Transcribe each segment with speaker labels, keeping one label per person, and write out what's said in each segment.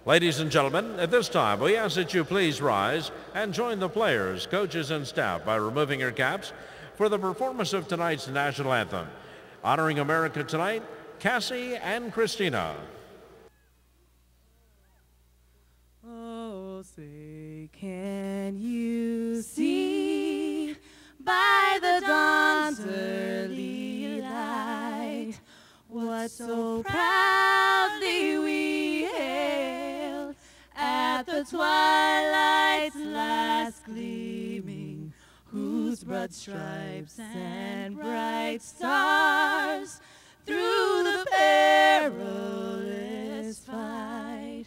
Speaker 1: Ladies and gentlemen, at this time, we ask that you please rise and join the players, coaches, and staff by removing your caps for the performance of tonight's national anthem. Honoring America tonight, Cassie and Christina.
Speaker 2: Oh, say, can you see by the dawn's early light what so proudly we hailed at the twilight's last gleaming, whose broad stripes and bright stars through the perilous fight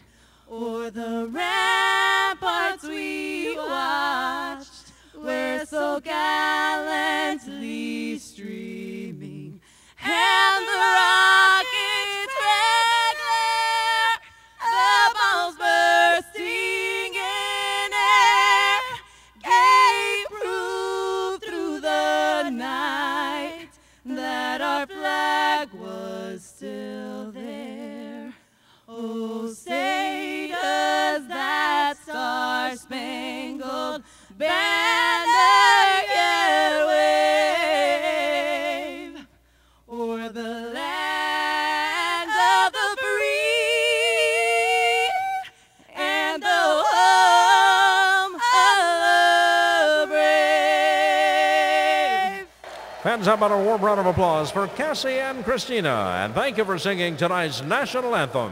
Speaker 2: o'er the ramparts we watched were so gallantly streaming, and the rocket's red glare, the bombs bursting in air, gave proof through the night that our flag was still there. Oh, say does that star-spangled banner yet wave o'er the land of the free and the home of the brave?
Speaker 1: Fans, how about a warm round of applause for Cassie and Christina, and thank you for singing tonight's national anthem.